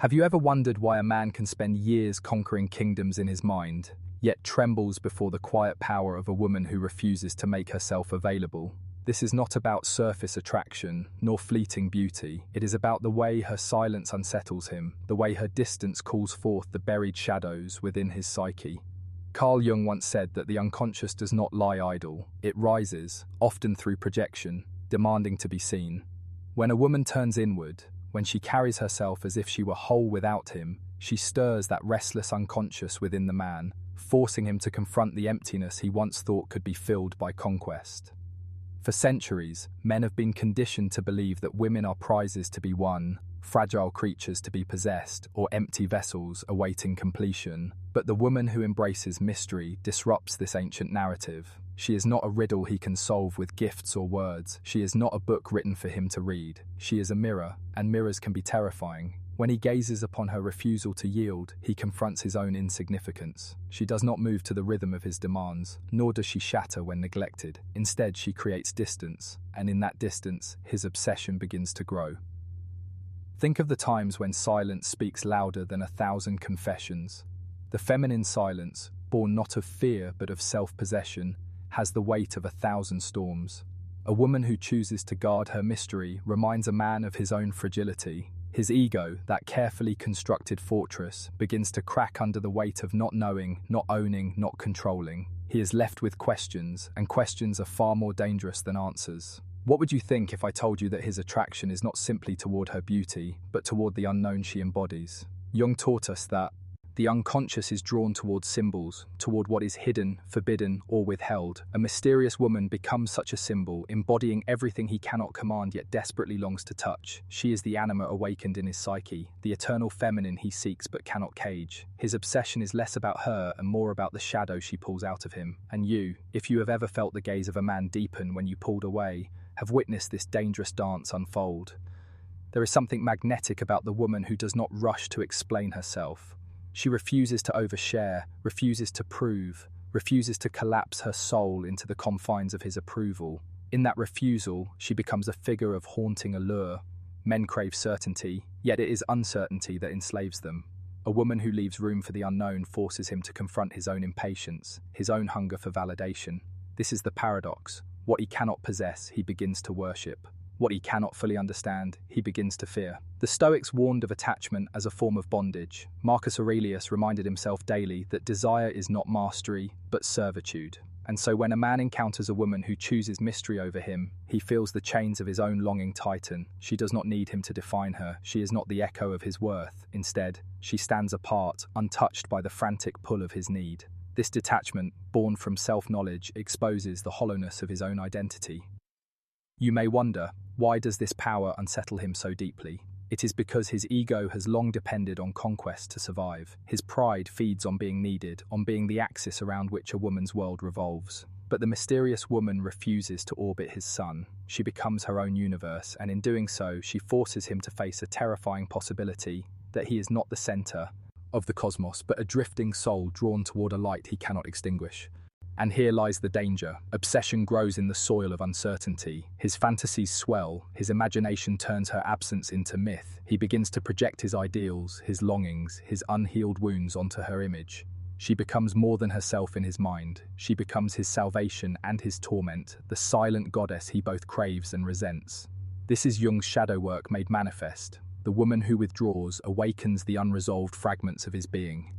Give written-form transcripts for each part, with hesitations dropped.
Have you ever wondered why a man can spend years conquering kingdoms in his mind, yet trembles before the quiet power of a woman who refuses to make herself available? This is not about surface attraction, nor fleeting beauty. It is about the way her silence unsettles him, the way her distance calls forth the buried shadows within his psyche. Carl Jung once said that the unconscious does not lie idle. It rises, often through projection, demanding to be seen. When a woman turns inward, when she carries herself as if she were whole without him, she stirs that restless unconscious within the man, forcing him to confront the emptiness he once thought could be filled by conquest. For centuries, men have been conditioned to believe that women are prizes to be won, fragile creatures to be possessed, or empty vessels awaiting completion. But the woman who embraces mystery disrupts this ancient narrative. She is not a riddle he can solve with gifts or words. She is not a book written for him to read. She is a mirror, and mirrors can be terrifying. When he gazes upon her refusal to yield, he confronts his own insignificance. She does not move to the rhythm of his demands, nor does she shatter when neglected. Instead, she creates distance, and in that distance, his obsession begins to grow. Think of the times when silence speaks louder than 1,000 confessions. The feminine silence, born not of fear but of self-possession, has the weight of 1,000 storms. A woman who chooses to guard her mystery reminds a man of his own fragility. His ego, that carefully constructed fortress, begins to crack under the weight of not knowing, not owning, not controlling. He is left with questions, and questions are far more dangerous than answers. What would you think if I told you that his attraction is not simply toward her beauty, but toward the unknown she embodies? Jung taught us that the unconscious is drawn toward symbols, toward what is hidden, forbidden, or withheld. A mysterious woman becomes such a symbol, embodying everything he cannot command yet desperately longs to touch. She is the anima awakened in his psyche, the eternal feminine he seeks but cannot cage. His obsession is less about her and more about the shadow she pulls out of him. And you, if you have ever felt the gaze of a man deepen when you pulled away, have witnessed this dangerous dance unfold. There is something magnetic about the woman who does not rush to explain herself. She refuses to overshare, refuses to prove, refuses to collapse her soul into the confines of his approval. In that refusal, she becomes a figure of haunting allure. Men crave certainty, yet it is uncertainty that enslaves them. A woman who leaves room for the unknown forces him to confront his own impatience, his own hunger for validation. This is the paradox. What he cannot possess, he begins to worship. What he cannot fully understand, he begins to fear. The Stoics warned of attachment as a form of bondage. Marcus Aurelius reminded himself daily that desire is not mastery, but servitude. And so when a man encounters a woman who chooses mystery over him, he feels the chains of his own longing tighten. She does not need him to define her. She is not the echo of his worth. Instead, she stands apart, untouched by the frantic pull of his need. This detachment, born from self-knowledge, exposes the hollowness of his own identity. You may wonder, why does this power unsettle him so deeply? It is because his ego has long depended on conquest to survive. His pride feeds on being needed, on being the axis around which a woman's world revolves. But the mysterious woman refuses to orbit his sun. She becomes her own universe, and in doing so, she forces him to face a terrifying possibility that he is not the center of the cosmos, but a drifting soul drawn toward a light he cannot extinguish. And here lies the danger. Obsession grows in the soil of uncertainty. His fantasies swell, his imagination turns her absence into myth. He begins to project his ideals, his longings, his unhealed wounds onto her image. She becomes more than herself in his mind. She becomes his salvation and his torment, the silent goddess he both craves and resents. This is Jung's shadow work made manifest. The woman who withdraws awakens the unresolved fragments of his being.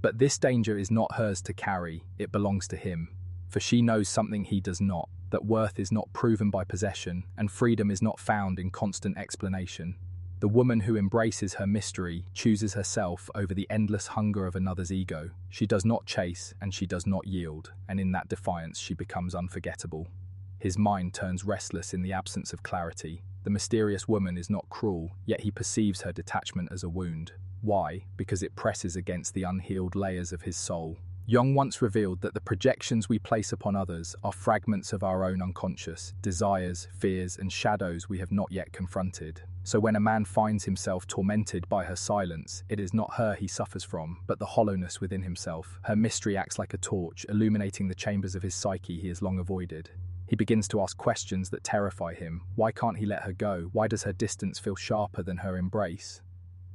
But this danger is not hers to carry, it belongs to him. For she knows something he does not, that worth is not proven by possession, and freedom is not found in constant explanation. The woman who embraces her mystery chooses herself over the endless hunger of another's ego. She does not chase, and she does not yield, and in that defiance she becomes unforgettable. His mind turns restless in the absence of clarity. The mysterious woman is not cruel, yet he perceives her detachment as a wound. Why? Because it presses against the unhealed layers of his soul. Jung once revealed that the projections we place upon others are fragments of our own unconscious, desires, fears, and shadows we have not yet confronted. So when a man finds himself tormented by her silence, it is not her he suffers from, but the hollowness within himself. Her mystery acts like a torch, illuminating the chambers of his psyche he has long avoided. He begins to ask questions that terrify him. Why can't he let her go? Why does her distance feel sharper than her embrace?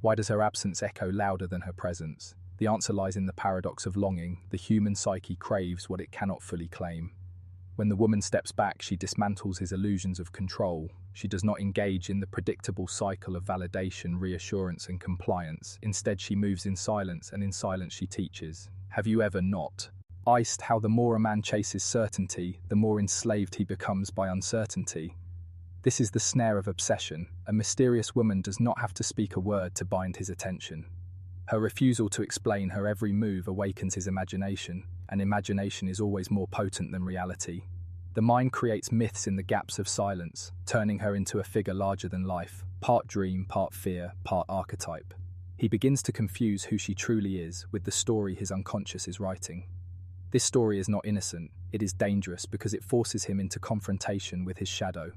Why does her absence echo louder than her presence? The answer lies in the paradox of longing. The human psyche craves what it cannot fully claim. When the woman steps back, she dismantles his illusions of control. She does not engage in the predictable cycle of validation, reassurance, and compliance. Instead, she moves in silence, and in silence she teaches. Have you ever not iced how the more a man chases certainty, the more enslaved he becomes by uncertainty? This is the snare of obsession. A mysterious woman does not have to speak a word to bind his attention. Her refusal to explain her every move awakens his imagination, and imagination is always more potent than reality. The mind creates myths in the gaps of silence, turning her into a figure larger than life, part dream, part fear, part archetype. He begins to confuse who she truly is with the story his unconscious is writing. This story is not innocent, it is dangerous because it forces him into confrontation with his shadow.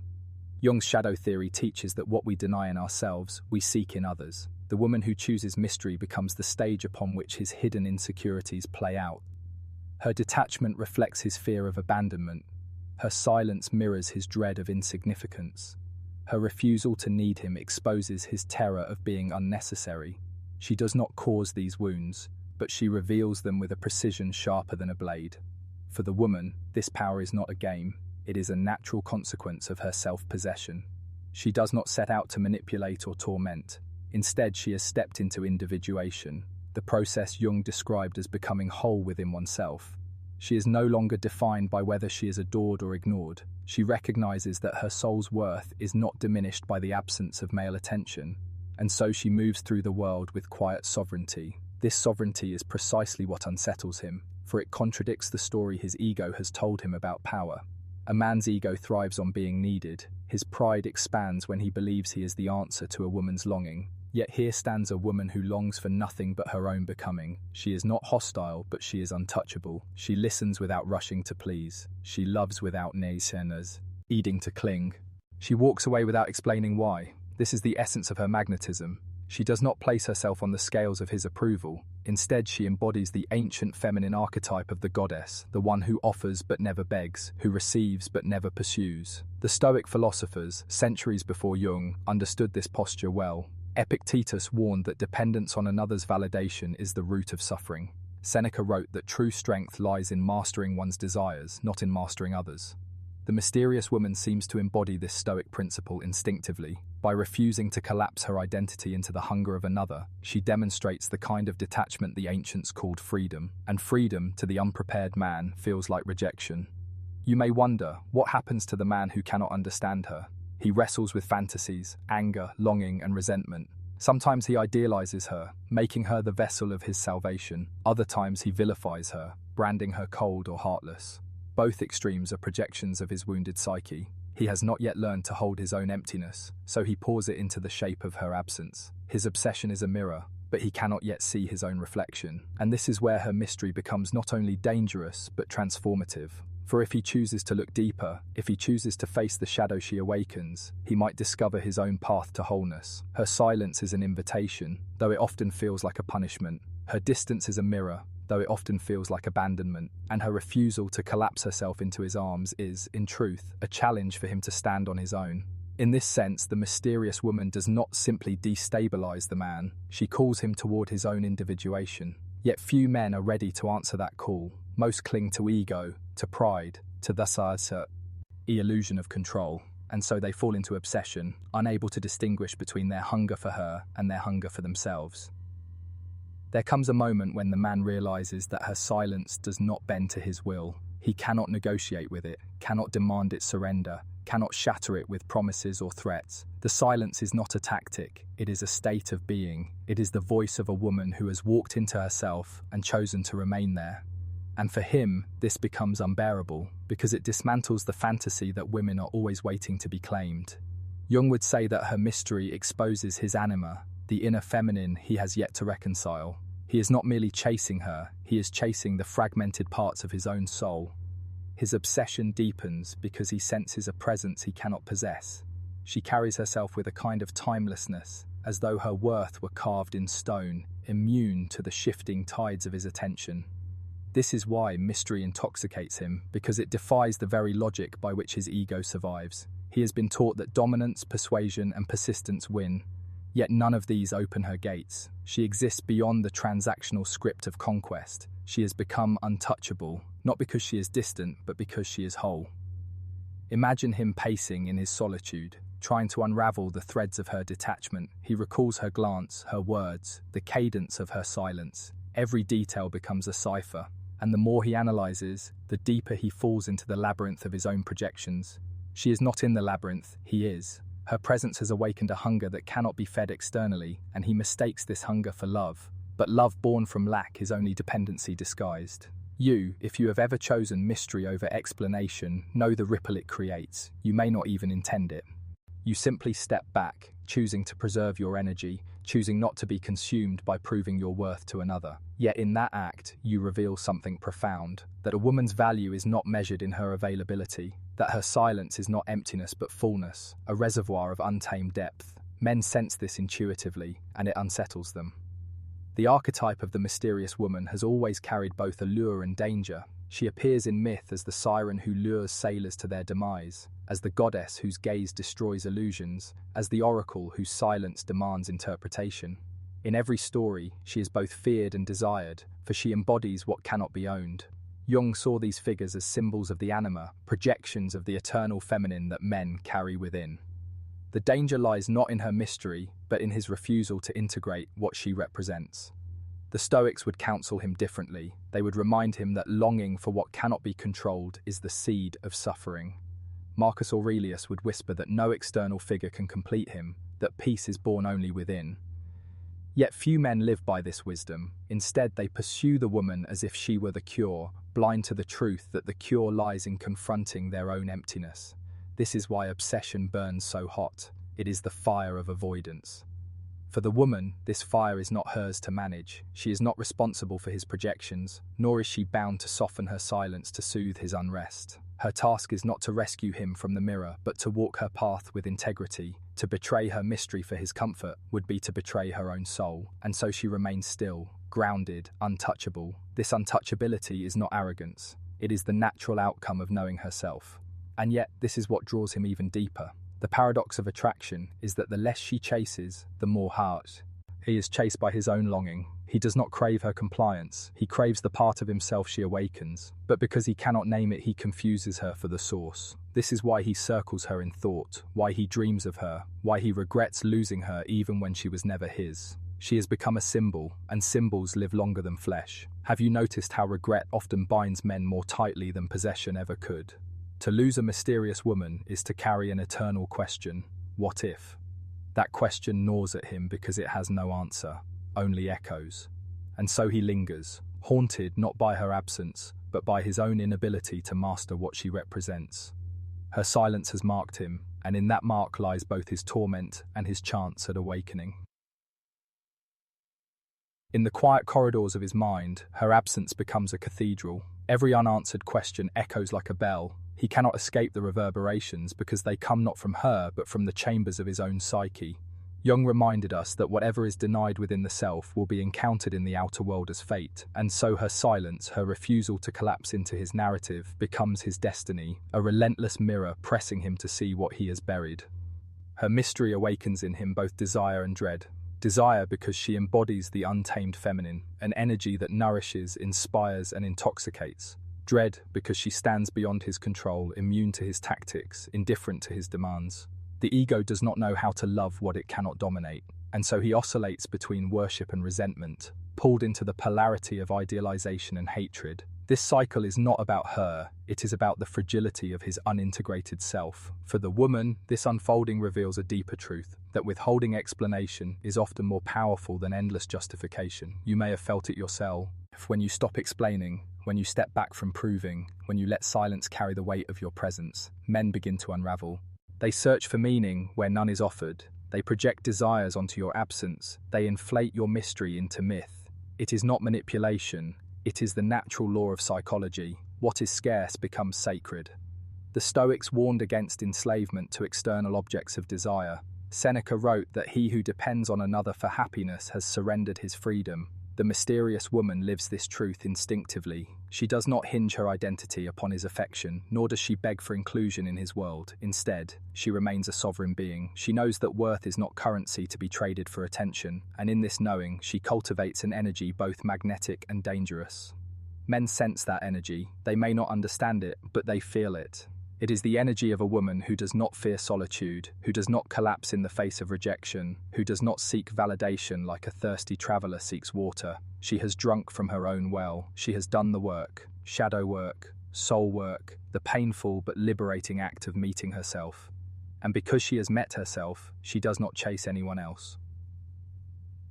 Jung's shadow theory teaches that what we deny in ourselves, we seek in others. The woman who chooses mystery becomes the stage upon which his hidden insecurities play out. Her detachment reflects his fear of abandonment. Her silence mirrors his dread of insignificance. Her refusal to need him exposes his terror of being unnecessary. She does not cause these wounds, but she reveals them with a precision sharper than a blade. For the woman, this power is not a game. It is a natural consequence of her self-possession. She does not set out to manipulate or torment. Instead, she has stepped into individuation, the process Jung described as becoming whole within oneself. She is no longer defined by whether she is adored or ignored. She recognizes that her soul's worth is not diminished by the absence of male attention, and so she moves through the world with quiet sovereignty. This sovereignty is precisely what unsettles him, for it contradicts the story his ego has told him about power. A man's ego thrives on being needed. His pride expands when he believes he is the answer to a woman's longing. Yet here stands a woman who longs for nothing but her own becoming. She is not hostile, but she is untouchable. She listens without rushing to please. She loves without needing to cling. She walks away without explaining why. This is the essence of her magnetism. She does not place herself on the scales of his approval. Instead, she embodies the ancient feminine archetype of the goddess, the one who offers but never begs, who receives but never pursues. The Stoic philosophers, centuries before Jung, understood this posture well. Epictetus warned that dependence on another's validation is the root of suffering. Seneca wrote that true strength lies in mastering one's desires, not in mastering others. The mysterious woman seems to embody this Stoic principle instinctively. By refusing to collapse her identity into the hunger of another, she demonstrates the kind of detachment the ancients called freedom, and freedom, to the unprepared man, feels like rejection. You may wonder, what happens to the man who cannot understand her? He wrestles with fantasies, anger, longing, and resentment. Sometimes he idealizes her, making her the vessel of his salvation. Other times he vilifies her, branding her cold or heartless. Both extremes are projections of his wounded psyche. He has not yet learned to hold his own emptiness, so he pours it into the shape of her absence. His obsession is a mirror, but he cannot yet see his own reflection. And this is where her mystery becomes not only dangerous, but transformative. For if he chooses to look deeper, if he chooses to face the shadow she awakens, he might discover his own path to wholeness. Her silence is an invitation, though it often feels like a punishment. Her distance is a mirror, though it often feels like abandonment. And her refusal to collapse herself into his arms is, in truth, a challenge for him to stand on his own. In this sense, the mysterious woman does not simply destabilize the man, she calls him toward his own individuation. Yet few men are ready to answer that call. Most cling to ego, to pride, to the illusion of control, and so they fall into obsession, unable to distinguish between their hunger for her and their hunger for themselves. There comes a moment when the man realizes that her silence does not bend to his will. He cannot negotiate with it, cannot demand its surrender, cannot shatter it with promises or threats. The silence is not a tactic, it is a state of being. It is the voice of a woman who has walked into herself and chosen to remain there. And for him, this becomes unbearable, because it dismantles the fantasy that women are always waiting to be claimed. Jung would say that her mystery exposes his anima, the inner feminine he has yet to reconcile. He is not merely chasing her, he is chasing the fragmented parts of his own soul. His obsession deepens because he senses a presence he cannot possess. She carries herself with a kind of timelessness, as though her worth were carved in stone, immune to the shifting tides of his attention. This is why mystery intoxicates him, because it defies the very logic by which his ego survives. He has been taught that dominance, persuasion, and persistence win. Yet none of these open her gates. She exists beyond the transactional script of conquest. She has become untouchable, not because she is distant, but because she is whole. Imagine him pacing in his solitude, trying to unravel the threads of her detachment. He recalls her glance, her words, the cadence of her silence. Every detail becomes a cipher, and the more he analyzes, the deeper he falls into the labyrinth of his own projections. She is not in the labyrinth, he is. Her presence has awakened a hunger that cannot be fed externally, and he mistakes this hunger for love. But love born from lack is only dependency disguised. You, if you have ever chosen mystery over explanation, know the ripple it creates. You may not even intend it. You simply step back, choosing to preserve your energy, choosing not to be consumed by proving your worth to another. Yet in that act, you reveal something profound, that a woman's value is not measured in her availability, that her silence is not emptiness but fullness, a reservoir of untamed depth. Men sense this intuitively, and it unsettles them. The archetype of the mysterious woman has always carried both allure and danger. She appears in myth as the siren who lures sailors to their demise, as the goddess whose gaze destroys illusions, as the oracle whose silence demands interpretation. In every story, she is both feared and desired, for she embodies what cannot be owned. Jung saw these figures as symbols of the anima, projections of the eternal feminine that men carry within. The danger lies not in her mystery, but in his refusal to integrate what she represents. The Stoics would counsel him differently. They would remind him that longing for what cannot be controlled is the seed of suffering. Marcus Aurelius would whisper that no external figure can complete him, that peace is born only within. Yet few men live by this wisdom. Instead, they pursue the woman as if she were the cure, blind to the truth that the cure lies in confronting their own emptiness. This is why obsession burns so hot. It is the fire of avoidance. For the woman, this fire is not hers to manage. She is not responsible for his projections, nor is she bound to soften her silence to soothe his unrest. Her task is not to rescue him from the mirror, but to walk her path with integrity. To betray her mystery for his comfort would be to betray her own soul, and so she remains still, grounded, untouchable. This untouchability is not arrogance. It is the natural outcome of knowing herself. And yet, this is what draws him even deeper. The paradox of attraction is that the less she chases, the more heart. He is chased by his own longing. He does not crave her compliance. He craves the part of himself she awakens. But because he cannot name it, he confuses her for the source. This is why he circles her in thought, why he dreams of her, why he regrets losing her even when she was never his. She has become a symbol, and symbols live longer than flesh. Have you noticed how regret often binds men more tightly than possession ever could? To lose a mysterious woman is to carry an eternal question. What if? That question gnaws at him because it has no answer, only echoes. And so he lingers, haunted not by her absence, but by his own inability to master what she represents. Her silence has marked him, and in that mark lies both his torment and his chance at awakening. In the quiet corridors of his mind, her absence becomes a cathedral. Every unanswered question echoes like a bell. He cannot escape the reverberations because they come not from her but from the chambers of his own psyche. Jung reminded us that whatever is denied within the self will be encountered in the outer world as fate, and so her silence, her refusal to collapse into his narrative, becomes his destiny, a relentless mirror pressing him to see what he has buried. Her mystery awakens in him both desire and dread. Desire because she embodies the untamed feminine, an energy that nourishes, inspires, and intoxicates. Dread because she stands beyond his control, immune to his tactics, indifferent to his demands. The ego does not know how to love what it cannot dominate, and so he oscillates between worship and resentment, pulled into the polarity of idealization and hatred. This cycle is not about her, it is about the fragility of his unintegrated self. For the woman, this unfolding reveals a deeper truth, that withholding explanation is often more powerful than endless justification. You may have felt it yourself. When you stop explaining, when you step back from proving, when you let silence carry the weight of your presence, men begin to unravel. They search for meaning where none is offered. They project desires onto your absence. They inflate your mystery into myth. It is not manipulation. It is the natural law of psychology. What is scarce becomes sacred. The Stoics warned against enslavement to external objects of desire. Seneca wrote that he who depends on another for happiness has surrendered his freedom. The mysterious woman lives this truth instinctively. She does not hinge her identity upon his affection, nor does she beg for inclusion in his world. Instead, she remains a sovereign being. She knows that worth is not currency to be traded for attention, and in this knowing, she cultivates an energy both magnetic and dangerous. Men sense that energy. They may not understand it, but they feel it. It is the energy of a woman who does not fear solitude, who does not collapse in the face of rejection, who does not seek validation like a thirsty traveler seeks water. She has drunk from her own well. She has done the work, shadow work, soul work, the painful but liberating act of meeting herself. And because she has met herself, she does not chase anyone else.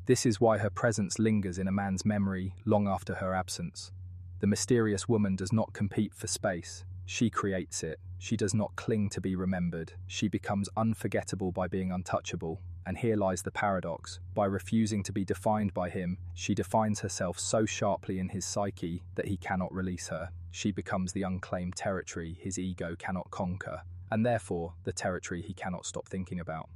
This is why her presence lingers in a man's memory long after her absence. The mysterious woman does not compete for space. She creates it. She does not cling to be remembered. She becomes unforgettable by being untouchable. And here lies the paradox. By refusing to be defined by him, she defines herself so sharply in his psyche that he cannot release her. She becomes the unclaimed territory his ego cannot conquer, and therefore the territory he cannot stop thinking about.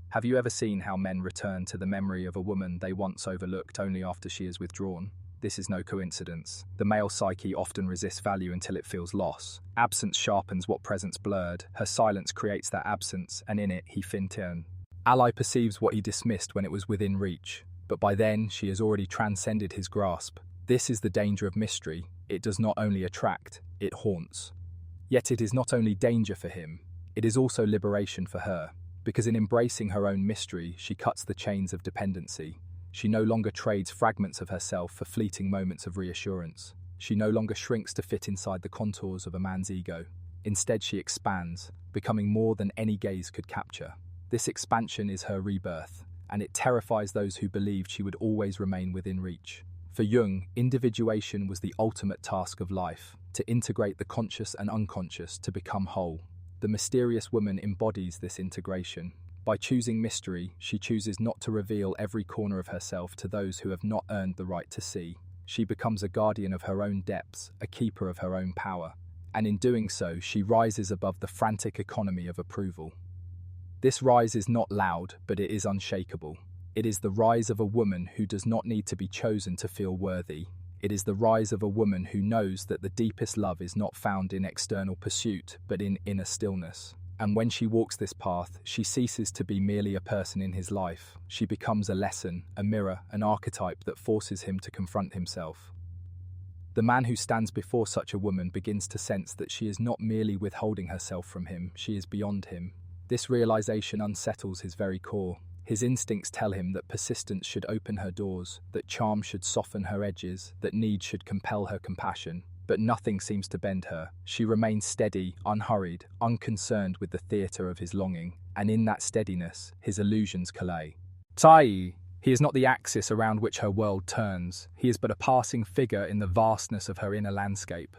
Have you ever seen how men return to the memory of a woman they once overlooked only after she is withdrawn? This is no coincidence. The male psyche often resists value until it feels loss. Absence sharpens what presence blurred. Her silence creates that absence, and in it he finturn. Ally perceives what he dismissed when it was within reach, but by then she has already transcended his grasp. This is the danger of mystery. It does not only attract, it haunts. Yet it is not only danger for him, it is also liberation for her, because in embracing her own mystery, she cuts the chains of dependency. She no longer trades fragments of herself for fleeting moments of reassurance. She no longer shrinks to fit inside the contours of a man's ego. Instead, she expands, becoming more than any gaze could capture. This expansion is her rebirth, and it terrifies those who believed she would always remain within reach. For Jung, individuation was the ultimate task of life, to integrate the conscious and unconscious to become whole. The mysterious woman embodies this integration. By choosing mystery, she chooses not to reveal every corner of herself to those who have not earned the right to see. She becomes a guardian of her own depths, a keeper of her own power. And in doing so, she rises above the frantic economy of approval. This rise is not loud, but it is unshakable. It is the rise of a woman who does not need to be chosen to feel worthy. It is the rise of a woman who knows that the deepest love is not found in external pursuit, but in inner stillness. And when she walks this path, she ceases to be merely a person in his life. She becomes a lesson, a mirror, an archetype that forces him to confront himself. The man who stands before such a woman begins to sense that she is not merely withholding herself from him, she is beyond him. This realization unsettles his very core. His instincts tell him that persistence should open her doors, that charm should soften her edges, that need should compel her compassion. But nothing seems to bend her. She remains steady, unhurried, unconcerned with the theatre of his longing, and in that steadiness, his illusions collay. Psyche! He is not the axis around which her world turns. He is but a passing figure in the vastness of her inner landscape.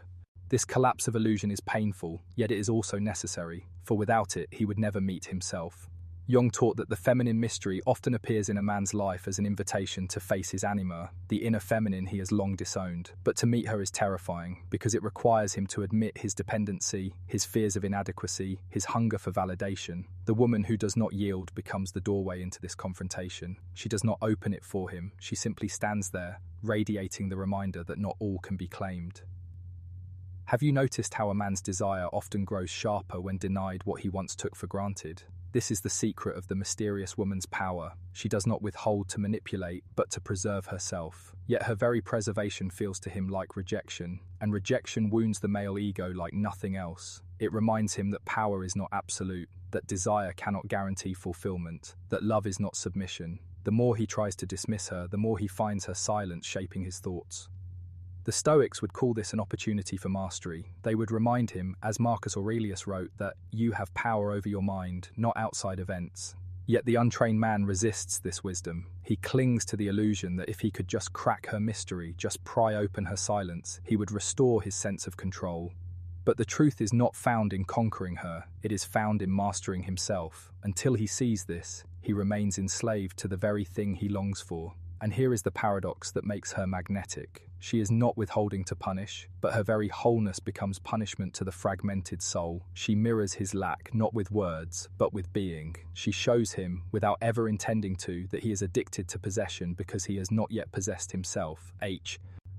This collapse of illusion is painful, yet it is also necessary, for without it, he would never meet himself. Jung taught that the feminine mystery often appears in a man's life as an invitation to face his anima, the inner feminine he has long disowned. But to meet her is terrifying, because it requires him to admit his dependency, his fears of inadequacy, his hunger for validation. The woman who does not yield becomes the doorway into this confrontation. She does not open it for him, she simply stands there, radiating the reminder that not all can be claimed. Have you noticed how a man's desire often grows sharper when denied what he once took for granted? This is the secret of the mysterious woman's power. She does not withhold to manipulate, but to preserve herself. Yet her very preservation feels to him like rejection, and rejection wounds the male ego like nothing else. It reminds him that power is not absolute, that desire cannot guarantee fulfillment, that love is not submission. The more he tries to dismiss her, the more he finds her silence shaping his thoughts. The Stoics would call this an opportunity for mastery. They would remind him, as Marcus Aurelius wrote, that you have power over your mind, not outside events. Yet the untrained man resists this wisdom. He clings to the illusion that if he could just crack her mystery, just pry open her silence, he would restore his sense of control. But the truth is not found in conquering her, it is found in mastering himself. Until he sees this, he remains enslaved to the very thing he longs for. And here is the paradox that makes her magnetic. She is not withholding to punish, but her very wholeness becomes punishment to the fragmented soul. She mirrors his lack, not with words, but with being. She shows him, without ever intending to, that he is addicted to possession because he has not yet possessed himself.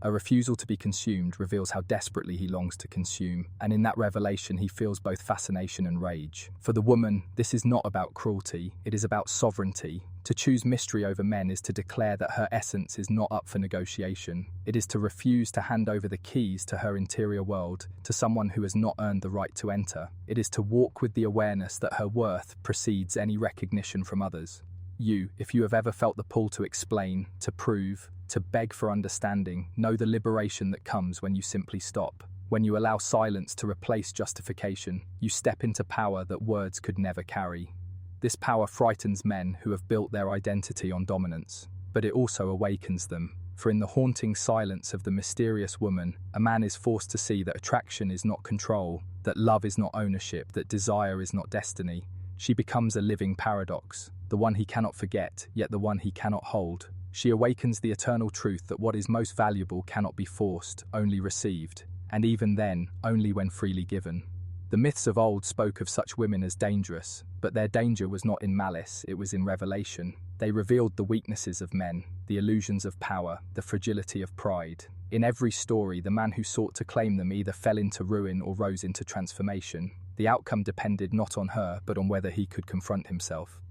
A refusal to be consumed reveals how desperately he longs to consume, and in that revelation he feels both fascination and rage. For the woman, this is not about cruelty, it is about sovereignty. To choose mystery over men is to declare that her essence is not up for negotiation. It is to refuse to hand over the keys to her interior world to someone who has not earned the right to enter. It is to walk with the awareness that her worth precedes any recognition from others. If you have ever felt the pull to explain, to prove, to beg for understanding, know the liberation that comes when you simply stop. When you allow silence to replace justification, you step into power that words could never carry. This power frightens men who have built their identity on dominance, but it also awakens them. For in the haunting silence of the mysterious woman, a man is forced to see that attraction is not control, that love is not ownership, that desire is not destiny. She becomes a living paradox, the one he cannot forget, yet the one he cannot hold. She awakens the eternal truth that what is most valuable cannot be forced, only received, and even then, only when freely given. The myths of old spoke of such women as dangerous, but their danger was not in malice, it was in revelation. They revealed the weaknesses of men, the illusions of power, the fragility of pride. In every story, the man who sought to claim them either fell into ruin or rose into transformation. The outcome depended not on her, but on whether he could confront himself.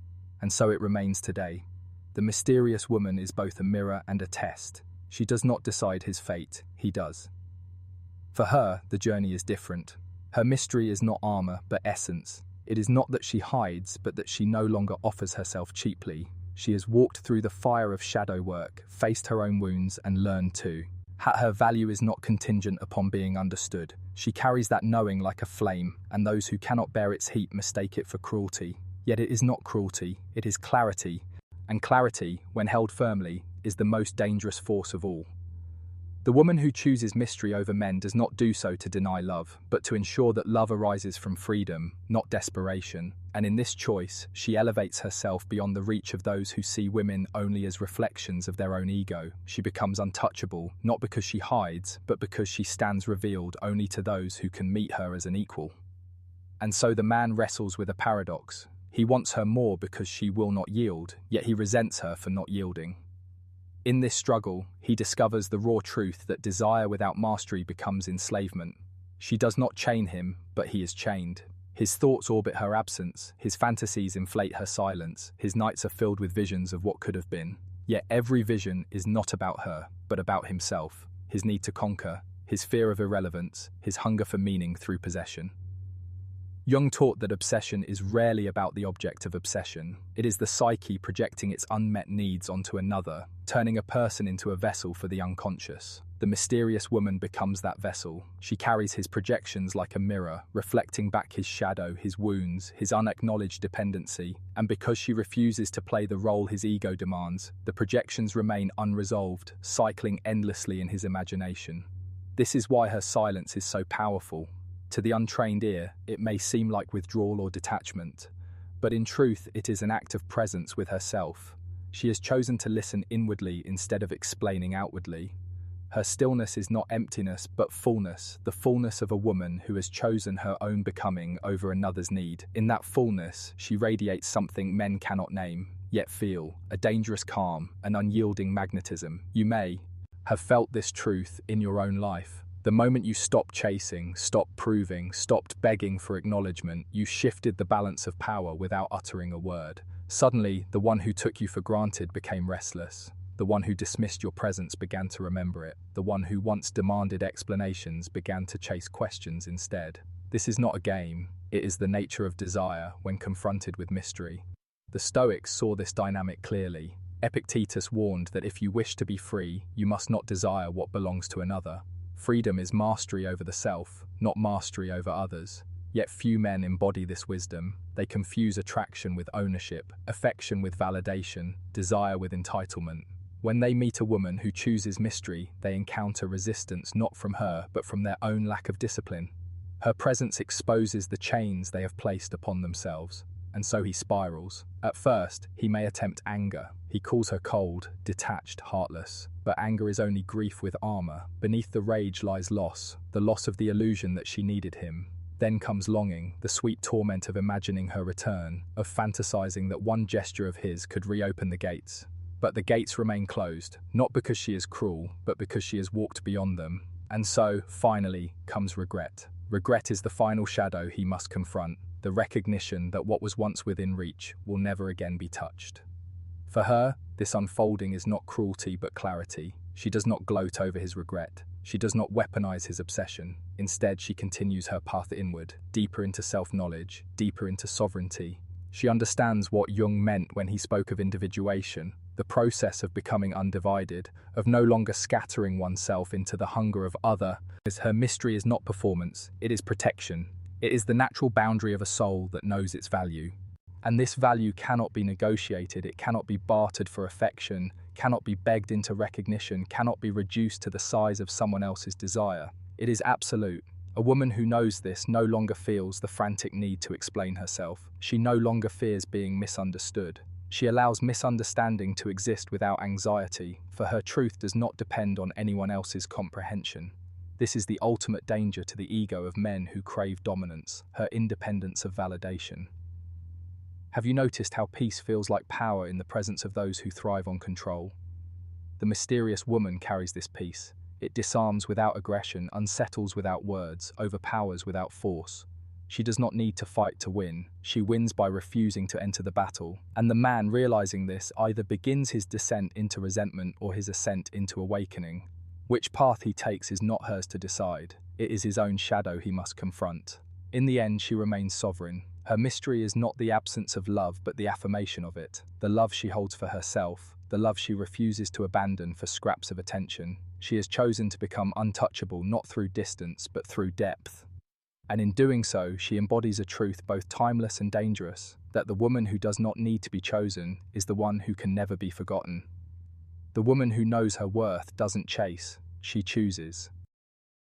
And so it remains today. The mysterious woman is both a mirror and a test. She does not decide his fate, he does. For her, the journey is different. Her mystery is not armor, but essence. It is not that she hides, but that she no longer offers herself cheaply. She has walked through the fire of shadow work, faced her own wounds, and learned too. Her value is not contingent upon being understood. She carries that knowing like a flame, and those who cannot bear its heat mistake it for cruelty. Yet it is not cruelty, it is clarity. And clarity, when held firmly, is the most dangerous force of all. The woman who chooses mystery over men does not do so to deny love, but to ensure that love arises from freedom, not desperation. And in this choice, she elevates herself beyond the reach of those who see women only as reflections of their own ego. She becomes untouchable, not because she hides, but because she stands revealed only to those who can meet her as an equal. And so the man wrestles with a paradox. He wants her more because she will not yield, yet he resents her for not yielding. In this struggle, he discovers the raw truth that desire without mastery becomes enslavement. She does not chain him, but he is chained. His thoughts orbit her absence, his fantasies inflate her silence, his nights are filled with visions of what could have been. Yet every vision is not about her, but about himself, his need to conquer, his fear of irrelevance, his hunger for meaning through possession. Jung taught that obsession is rarely about the object of obsession. It is the psyche projecting its unmet needs onto another, turning a person into a vessel for the unconscious. The mysterious woman becomes that vessel. She carries his projections like a mirror, reflecting back his shadow, his wounds, his unacknowledged dependency. And because she refuses to play the role his ego demands, the projections remain unresolved, cycling endlessly in his imagination. This is why her silence is so powerful. To the untrained ear, it may seem like withdrawal or detachment, but in truth, it is an act of presence with herself. She has chosen to listen inwardly instead of explaining outwardly. Her stillness is not emptiness, but fullness, the fullness of a woman who has chosen her own becoming over another's need. In that fullness, she radiates something men cannot name, yet feel, a dangerous calm, an unyielding magnetism. You may have felt this truth in your own life. The moment you stopped chasing, stopped proving, stopped begging for acknowledgement, you shifted the balance of power without uttering a word. Suddenly, the one who took you for granted became restless. The one who dismissed your presence began to remember it. The one who once demanded explanations began to chase questions instead. This is not a game. It is the nature of desire when confronted with mystery. The Stoics saw this dynamic clearly. Epictetus warned that if you wish to be free, you must not desire what belongs to another. Freedom is mastery over the self, not mastery over others. Yet few men embody this wisdom. They confuse attraction with ownership, affection with validation, desire with entitlement. When they meet a woman who chooses mystery, they encounter resistance not from her, but from their own lack of discipline. Her presence exposes the chains they have placed upon themselves. and so he spirals. At first, he may attempt anger. He calls her cold, detached, heartless. But anger is only grief with armor. Beneath the rage lies loss, the loss of the illusion that she needed him. Then comes longing, the sweet torment of imagining her return, of fantasizing that one gesture of his could reopen the gates. But the gates remain closed, not because she is cruel, but because she has walked beyond them. And so, finally, comes regret. Regret is the final shadow he must confront, the recognition that what was once within reach will never again be touched. For her, this unfolding is not cruelty but clarity. She does not gloat over his regret. She does not weaponize his obsession. Instead, she continues her path inward, deeper into self-knowledge, deeper into sovereignty. She understands what Jung meant when he spoke of individuation, the process of becoming undivided, of no longer scattering oneself into the hunger of other. Her mystery is not performance, it is protection. It is the natural boundary of a soul that knows its value. And this value cannot be negotiated, it cannot be bartered for affection, cannot be begged into recognition, cannot be reduced to the size of someone else's desire. It is absolute. A woman who knows this no longer feels the frantic need to explain herself. She no longer fears being misunderstood. She allows misunderstanding to exist without anxiety, for her truth does not depend on anyone else's comprehension. This is the ultimate danger to the ego of men who crave dominance, her independence of validation. Have you noticed how peace feels like power in the presence of those who thrive on control? The mysterious woman carries this peace. It disarms without aggression, unsettles without words, overpowers without force. She does not need to fight to win. She wins by refusing to enter the battle. And the man, realizing this, either begins his descent into resentment or his ascent into awakening. Which path he takes is not hers to decide. It is his own shadow he must confront. In the end, she remains sovereign. Her mystery is not the absence of love, but the affirmation of it. The love she holds for herself, the love she refuses to abandon for scraps of attention. She has chosen to become untouchable not through distance, but through depth. And in doing so, she embodies a truth both timeless and dangerous, that the woman who does not need to be chosen is the one who can never be forgotten. The woman who knows her worth doesn't chase, she chooses.